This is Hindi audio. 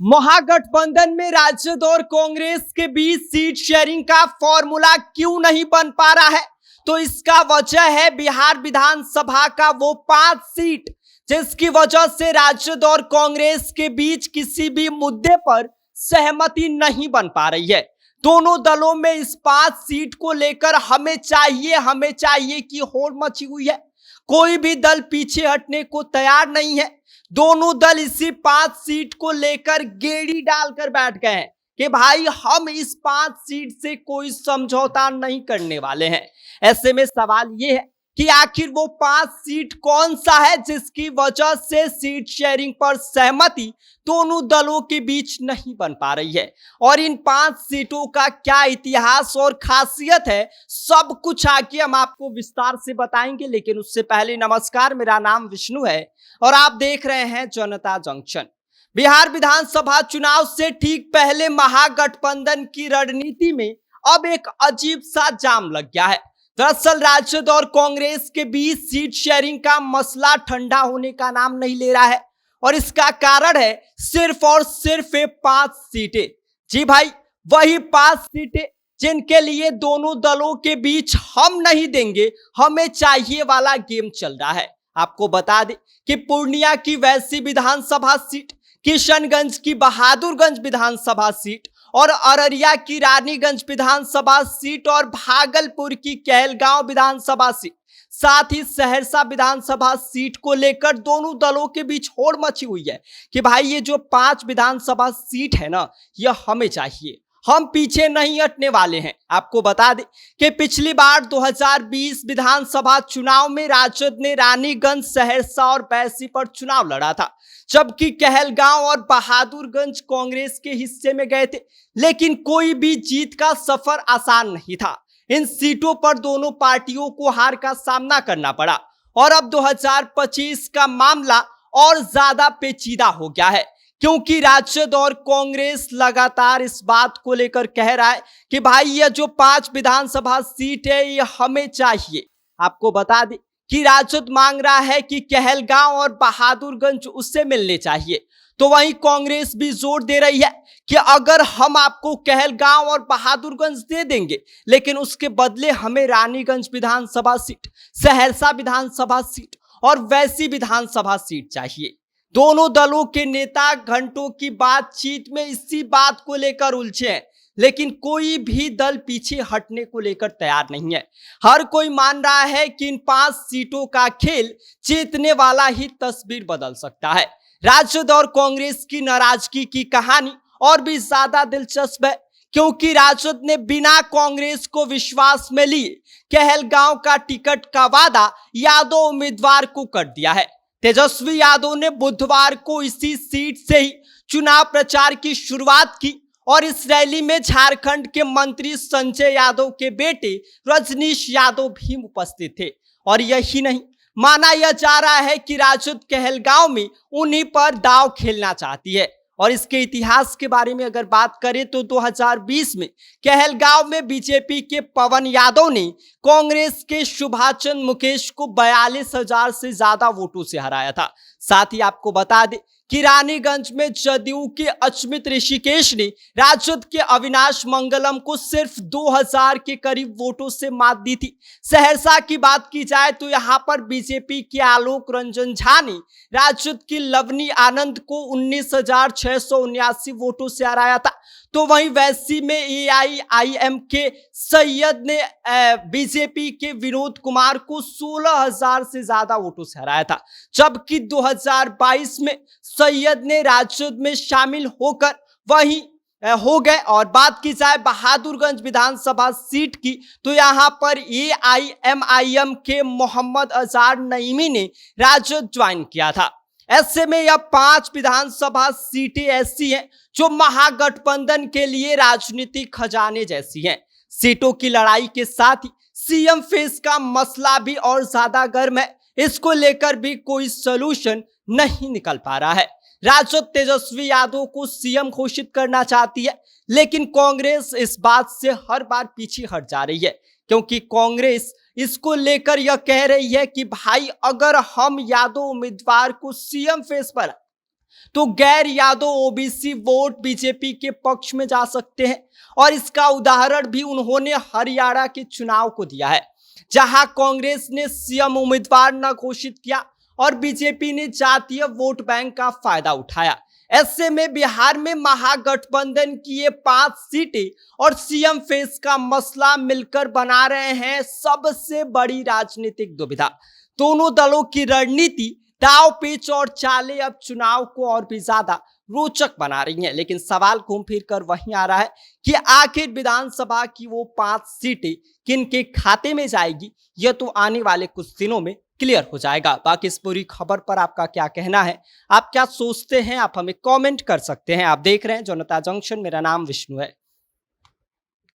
महागठबंधन में राजद और कांग्रेस के बीच सीट शेयरिंग का फॉर्मूला क्यों नहीं बन पा रहा है? तो इसका वजह है बिहार विधानसभा का वो 5 सीट जिसकी वजह से राजद और कांग्रेस के बीच किसी भी मुद्दे पर सहमति नहीं बन पा रही है। दोनों दलों में इस 5 सीट को लेकर हमें चाहिए की होड़ मची हुई है। कोई भी दल पीछे हटने को तैयार नहीं है। दोनों दल इसी 5 सीट को लेकर गेड़ी डालकर बैठ गए हैं कि भाई हम इस 5 सीट से कोई समझौता नहीं करने वाले हैं। ऐसे में सवाल यह है कि आखिर वो 5 सीट कौन सा है जिसकी वजह से सीट शेयरिंग पर सहमति दोनों दलों के बीच नहीं बन पा रही है, और इन 5 सीटों का क्या इतिहास और खासियत है, सब कुछ आगे हम आपको विस्तार से बताएंगे। लेकिन उससे पहले नमस्कार, मेरा नाम विष्णु है और आप देख रहे हैं जनता जंक्शन। बिहार विधानसभा चुनाव से ठीक पहले महागठबंधन की रणनीति में अब एक अजीब सा जाम लग गया है। दरअसल राजद और कांग्रेस के बीच सीट शेयरिंग का मसला ठंडा होने का नाम नहीं ले रहा है, और इसका कारण है सिर्फ और सिर्फ 5 सीटें। जी भाई, वही 5 सीटें जिनके लिए दोनों दलों के बीच हम नहीं देंगे हमें चाहिए वाला गेम चल रहा है। आपको बता दें कि पूर्णिया की वैसी विधानसभा सीट, किशनगंज की बहादुरगंज विधानसभा सीट और अररिया की रानीगंज विधानसभा सीट और भागलपुर की कहलगांव विधानसभा सीट, साथ ही सहरसा विधानसभा सीट को लेकर दोनों दलों के बीच होड़ मची हुई है कि भाई ये जो 5 विधानसभा सीट है ना, यह हमें चाहिए, हम पीछे नहीं हटने वाले हैं। आपको बता दें कि पिछली बार 2020 विधानसभा चुनाव में राजद ने रानीगंज, सहरसा और बैसी पर चुनाव लड़ा था, जबकि कहलगांव और बहादुरगंज कांग्रेस के हिस्से में गए थे। लेकिन कोई भी जीत का सफर आसान नहीं था। इन सीटों पर दोनों पार्टियों को हार का सामना करना पड़ा, और अब 2025 का मामला और ज्यादा पेचीदा हो गया है, क्योंकि राजद और कांग्रेस लगातार इस बात को लेकर कह रहा है कि भाई यह जो 5 विधानसभा सीट है ये हमें चाहिए। आपको बता दें कि राजद मांग रहा है कि कहलगांव और बहादुरगंज उससे मिलने चाहिए, तो वहीं कांग्रेस भी जोर दे रही है कि अगर हम आपको कहलगांव और बहादुरगंज दे देंगे, लेकिन उसके बदले हमें रानीगंज विधानसभा सीट, सहरसा विधानसभा सीट और वैसी विधानसभा सीट चाहिए। दोनों दलों के नेता घंटों की बातचीत में इसी बात को लेकर उलझे हैं, लेकिन कोई भी दल पीछे हटने को लेकर तैयार नहीं है। हर कोई मान रहा है कि इन 5 सीटों का खेल जीतने वाला ही तस्वीर बदल सकता है। राजद और कांग्रेस की नाराजगी की कहानी और भी ज्यादा दिलचस्प है, क्योंकि राजद ने बिना कांग्रेस को विश्वास में लिए कहलगांव का टिकट का वादा यादव उम्मीदवार को कर दिया है। तेजस्वी यादव ने बुधवार को इसी सीट से ही चुनाव प्रचार की शुरुआत की, और इस रैली में झारखंड के मंत्री संजय यादव के बेटे रजनीश यादव भी उपस्थित थे। और यही नहीं, माना यह जा रहा है कि राजद कहलगांव में उन्हीं पर दांव खेलना चाहती है। और इसके इतिहास के बारे में अगर बात करें तो 2020 में कहलगांव में बीजेपी के पवन यादव ने कांग्रेस के सुभाषचंद्र मुकेश को 42,000 से ज्यादा वोटों से हराया था। साथ ही आपको बता दें कि रानीगंज में जदयू के अचमित ऋषिकेश ने राजद के अविनाश मंगलम को सिर्फ 2000 के करीब वोटों से मात दी थी। सहरसा की बात की जाए तो यहां पर बीजेपी के आलोक रंजन झा ने राजद की लवनी आनंद को 19,679 वोटों से हराया था। तो वहीं वैसी में AIIM के सैयद ने बीजेपी के विनोद कुमार को 16,000 से ज्यादा वोटों से हराया था, जबकि 2022 में सैयद ने राजद में शामिल होकर वहीं हो गए। और बात की जाए बहादुरगंज विधानसभा सीट की तो यहां पर AIMIM के मोहम्मद अजहर नईमी ने राजद ज्वाइन किया था। ऐसे में यह 5 विधानसभा सीटें ऐसी हैं जो महागठबंधन के लिए राजनीतिक खजाने जैसी हैं। सीटों की लड़ाई के साथ ही सीएम फेस का मसला भी और ज्यादा गर्म है। इसको लेकर भी कोई सलूशन नहीं निकल पा रहा है। राजद तेजस्वी यादव को सीएम घोषित करना चाहती है, लेकिन कांग्रेस इस बात से हर बार पीछे हट जा रही है, क्योंकि कांग्रेस इसको लेकर यह कह रही है कि भाई अगर हम यादव उम्मीदवार को सीएम फेस पर तो गैर यादव ओबीसी वोट बीजेपी के पक्ष में जा सकते हैं। और इसका उदाहरण भी उन्होंने हरियाणा के चुनाव को दिया है, जहां कांग्रेस ने सीएम उम्मीदवार न घोषित किया और बीजेपी ने जातीय वोट बैंक का फायदा उठाया। ऐसे में बिहार में महागठबंधन की ये 5 सीटें और सीएम फेस का मसला मिलकर बना रहे हैं सबसे बड़ी राजनीतिक दुविधा। दोनों दलों की रणनीति, दाव पेच और चालें अब चुनाव को और भी ज्यादा रोचक बना रही हैं। लेकिन सवाल घूम फिर कर वहीं आ रहा है कि आखिर विधानसभा की वो 5 सीटें किनके खाते में जाएगी, यह तो आने वाले कुछ दिनों में क्लियर हो जाएगा। बाकी इस पूरी खबर पर आपका क्या कहना है, आप क्या सोचते हैं, आप हमें कमेंट कर सकते हैं। आप देख रहे हैं जनता जंक्शन, मेरा नाम विष्णु है।